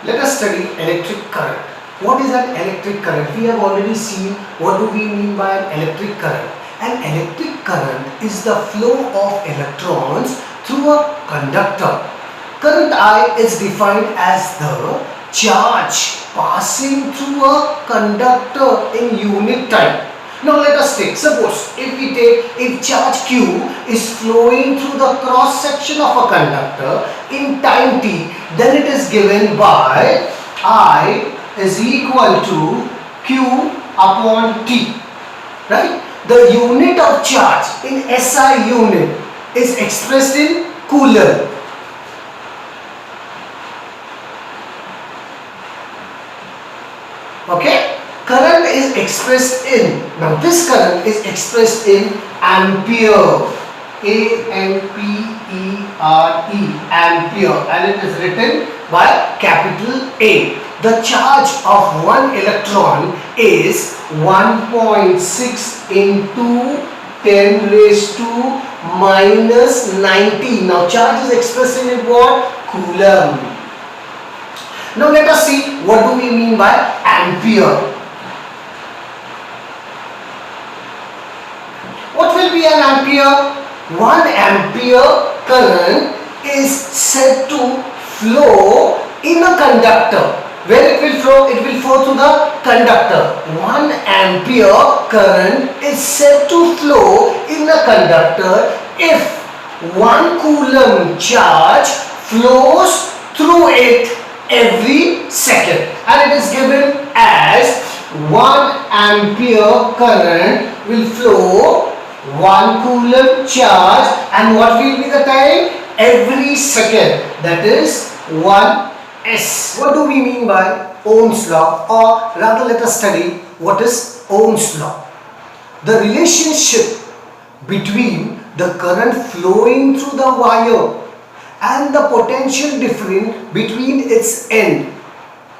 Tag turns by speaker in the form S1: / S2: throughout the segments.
S1: Let us study electric current. What is an electric current? We have already seen what do we mean by an electric current. An electric current is the flow of electrons through a conductor. Current I is defined as the charge passing through a conductor in unit time. Now let us take, suppose if charge Q is flowing through the cross section of a conductor in time t, then it is given by I is equal to Q upon T, right? The unit of charge in SI unit is expressed in coulomb. Okay? Current is expressed in, now this current is expressed in ampere, A-M-P-E-R-E, ampere, and it is written by capital A. The charge of one electron is 1.6 into 10 raised to minus 19. Now charge is expressed in what? Coulomb. Now let us see what do we mean by ampere. What will be an ampere? 1 ampere current is said to flow in a conductor. Where it will flow? It will flow through the conductor. 1 ampere current is said to flow in a conductor if 1 coulomb charge flows through it every second, and it is given as 1 ampere current will flow 1 coulomb charge, and what will be the time? Every second, that is 1s. What do we mean by Ohm's law, or rather let us study what is Ohm's law. The relationship between the current flowing through the wire and the potential difference between its end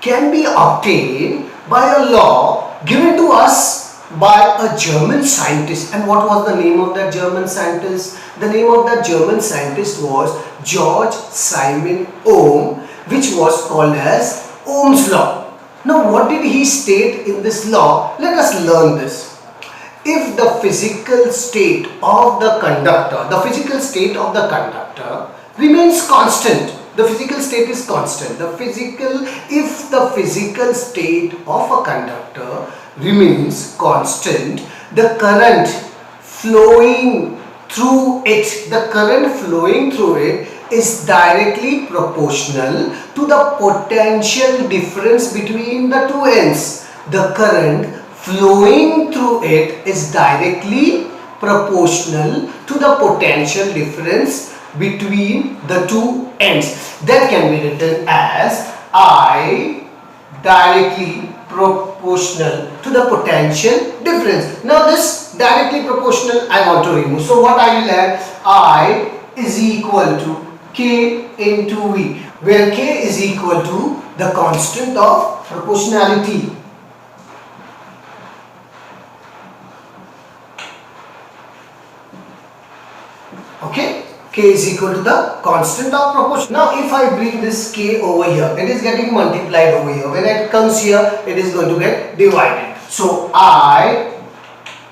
S1: can be obtained by a law given to us by a German scientist. And what was the name of that German scientist? The name of that German scientist was George Simon Ohm, which was called as Ohm's law. Now what did he state in this law? Let us learn this. If the physical state of the conductor, remains constant, the physical state is constant. If the physical state of a conductor remains constant, the current flowing through it is directly proportional to the potential difference between the two ends. The current flowing through it is directly proportional to the potential difference between the two ends. That can be written as I directly proportional to the potential difference. Now this directly proportional I want to remove. So what I will add? I is equal to K into V, where K is equal to the constant of proportionality. Okay, K is equal to the constant of proportion. Now if I bring this K over here, it is getting multiplied over here. When it comes here, it is going to get divided. So I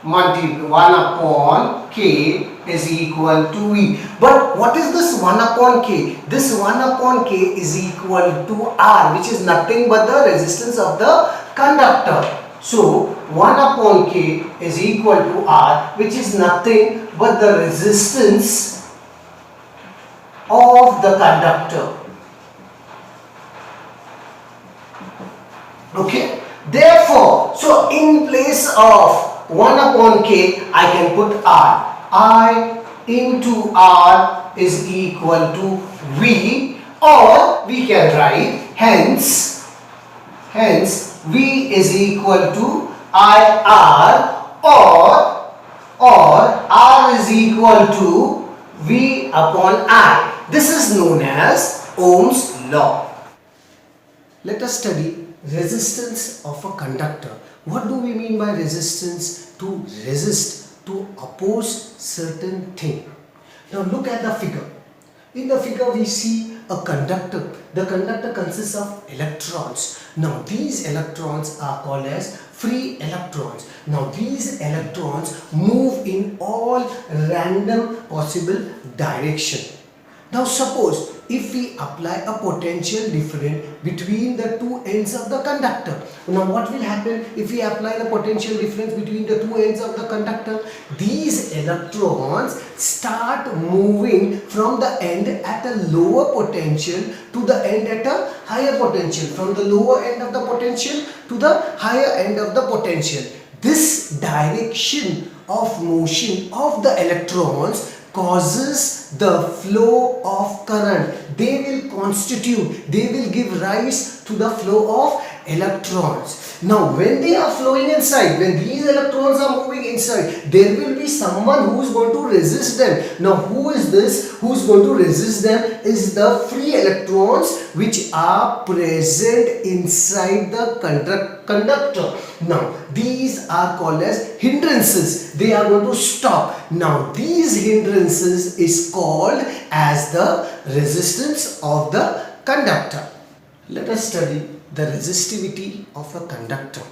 S1: multiply 1 upon K is equal to V. But what is this 1 upon K? This 1 upon K is equal to R, which is nothing but the resistance of the conductor. So 1 upon K is equal to R, which is nothing but the resistance of the conductor. Okay. Therefore, so in place of 1 upon K, I can put R. I into R is equal to V, or we can write hence V is equal to IR, or R is equal to V upon I. This is known as Ohm's law. Let us study resistance of a conductor. What do we mean by resistance? To resist, to oppose certain thing. Now look at the figure. In the figure we see a conductor. The conductor consists of electrons. Now these electrons are called as free electrons. Now these electrons move in all random possible direction. Now suppose if we apply a potential difference between the two ends of the conductor. Now what will happen if we apply the potential difference between the two ends of the conductor? These electrons start moving from the end at a lower potential to the end at a higher potential. From the lower end of the potential to the higher end of the potential. This direction of motion of the electrons causes the flow of current. They will give rise to the flow of electrons. Now when they are flowing inside, when these electrons are moving inside, there will be someone who is going to resist them. Now who is this? Who is going to resist them is the free electrons which are present inside the conductor. Now these are called as hindrances. They are going to stop. Now these hindrances is called as the resistance of the conductor. Let us study the resistivity of a conductor.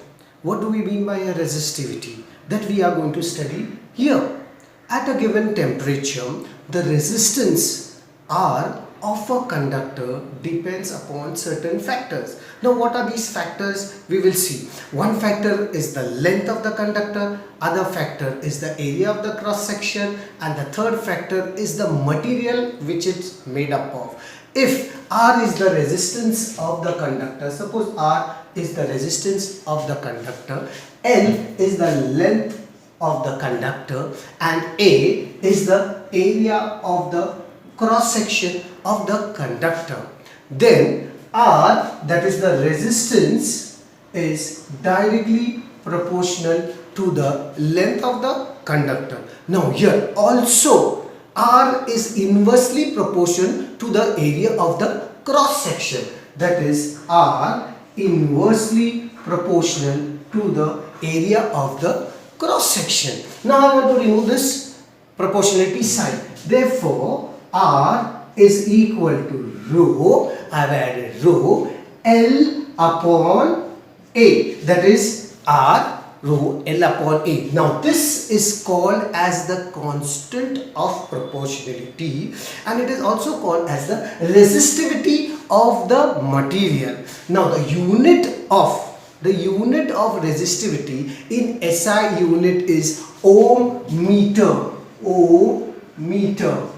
S1: What do we mean by a resistivity? That we are going to study here. At a given temperature, the resistance R of a conductor depends upon certain factors. Now what are these factors? We will see. One factor is the length of the conductor, other factor is the area of the cross section, and the third factor is the material which it's made up of. If R is the resistance of the conductor, suppose R is the resistance of the conductor, L is the length of the conductor, and A is the area of the cross section of the conductor, then R, that is the resistance, is directly proportional to the length of the conductor. Now here also R is inversely proportional to the area of the cross section, that is R inversely proportional to the area of the cross section. Now I want to remove this proportionality sign. Therefore R is equal to rho, I have added rho, L upon A, that is R rho L upon A. Now this is called as the constant of proportionality, and it is also called as the resistivity of the material. Now the unit of resistivity in SI unit is ohm meter. Ohm meter.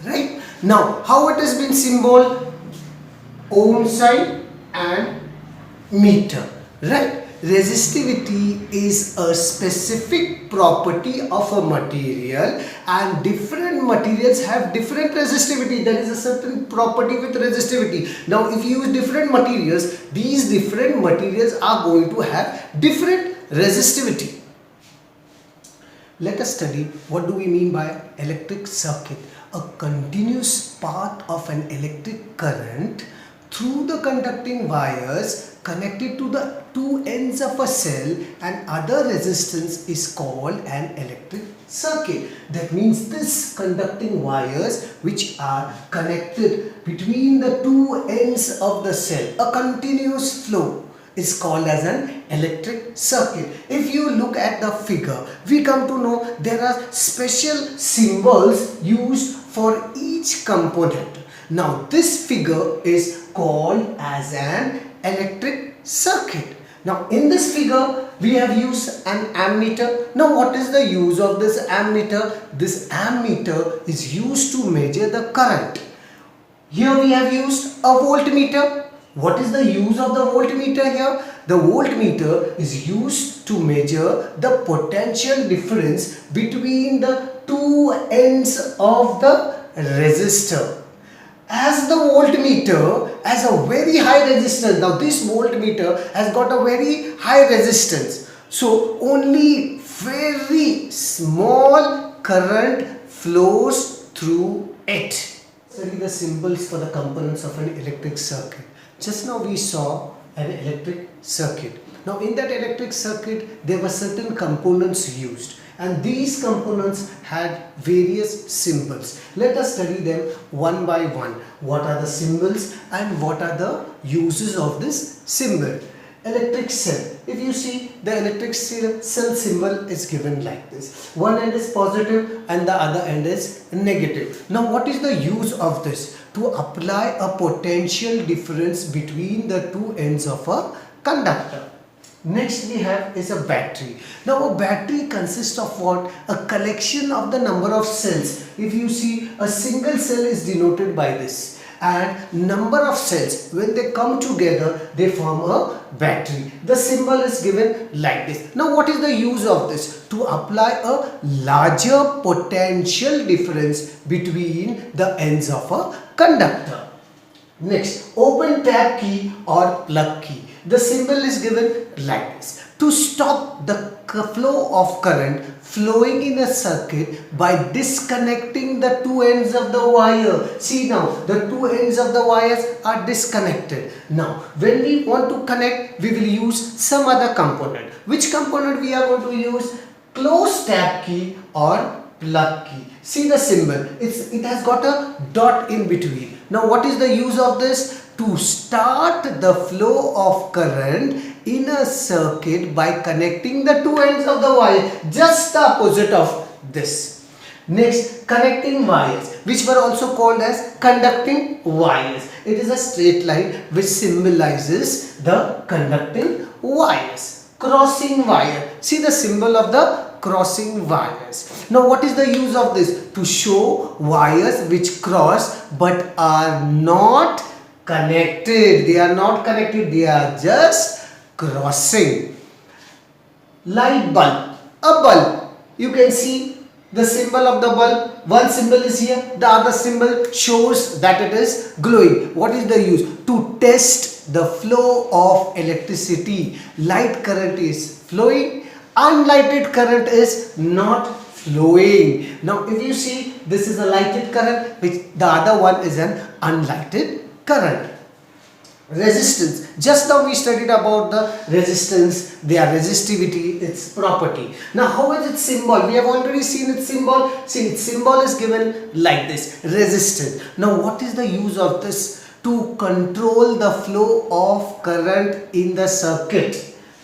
S1: Right? Now how it has been symbol? Ohm sign and meter. Right? Resistivity is a specific property of a material, and different materials have different resistivity. There is a certain property with resistivity. Now if you use different materials, these different materials are going to have different resistivity. Let us study what do we mean by electric circuit. A continuous path of an electric current through the conducting wires connected to the two ends of a cell and other resistance is called an electric circuit. That means this conducting wires which are connected between the two ends of the cell, a continuous flow, is called as an electric circuit. If you look at the figure, we come to know there are special symbols used for each component. Now this figure is called as an electric circuit. Now in this figure we have used an ammeter. Now what is the use of this ammeter? This ammeter is used to measure the current. Here we have used a voltmeter. What is the use of the voltmeter here? The voltmeter is used to measure the potential difference between the two ends of the resistor. As the voltmeter has a very high resistance, now this voltmeter has got a very high resistance, so only very small current flows through it. Study the symbols for the components of an electric circuit. Just now we saw an electric circuit. Now in that electric circuit there were certain components used, and these components had various symbols. Let us study them one by one. What are the symbols and what are the uses of this symbol? Electric cell. If you see, the electric cell symbol is given like this. One end is positive and the other end is negative. Now what is the use of this? To apply a potential difference between the two ends of a conductor. Next we have is a battery. Now a battery consists of what? A collection of the number of cells. If you see, a single cell is denoted by this, and number of cells, when they come together they form a battery. The symbol is given like this. Now what is the use of this? To apply a larger potential difference between the ends of a conductor. Next, open tap key or plug key. The symbol is given like this. To stop the flow of current flowing in a circuit by disconnecting the two ends of the wire. See now, the two ends of the wires are disconnected. Now, when we want to connect, we will use some other component. Which component we are going to use? Close tap key or plug key. See the symbol, it has got a dot in between. Now what is the use of this? To start the flow of current in a circuit by connecting the two ends of the wire, just the opposite of this. Next, connecting wires, which were also called as conducting wires. It is a straight line which symbolizes the conducting wires. Crossing wire, see the symbol of the crossing wires. Now what is the use of this? To show wires which cross but are not connected. They are not connected, they are just crossing. Light bulb, a bulb. You can see the symbol of the bulb. One symbol is here, the other symbol shows that it is glowing. What is the use? To test the flow of electricity. Light current is flowing, unlighted current is not flowing. Now if you see, this is a lighted current, which the other one is an unlighted current. Resistance. Just now we studied about the resistance, their resistivity, its property. Now how is its symbol? We have already seen its symbol. See, its symbol is given like this, resistance. Now what is the use of this? To control the flow of current in the circuit.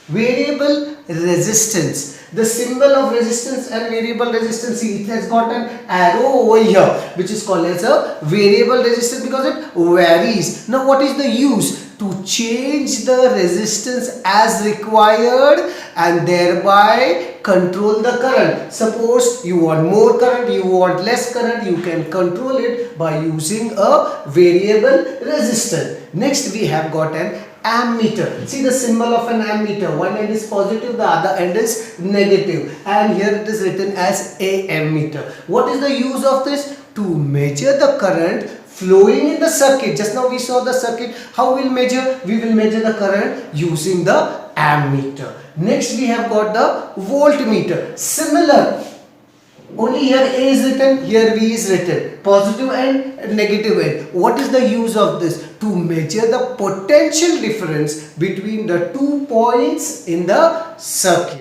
S1: Variable resistance. The symbol of resistance and variable resistance, see, it has got an arrow over here which is called as a variable resistance because it varies. Now what is the use? To change the resistance as required and thereby control the current. Suppose you want more current, you want less current, you can control it by using a variable resistance. Next we have got an ammeter. See the symbol of an ammeter. One end is positive, the other end is negative, and here it is written as a ammeter. What is the use of this? To measure the current flowing in the circuit. Just now we saw the circuit. How we'll measure? We will measure the current using the ammeter. Next we have got the voltmeter. Similar. Only here A is written, here V is written. Positive and negative end. What is the use of this? To measure the potential difference between the 2 points in the circuit.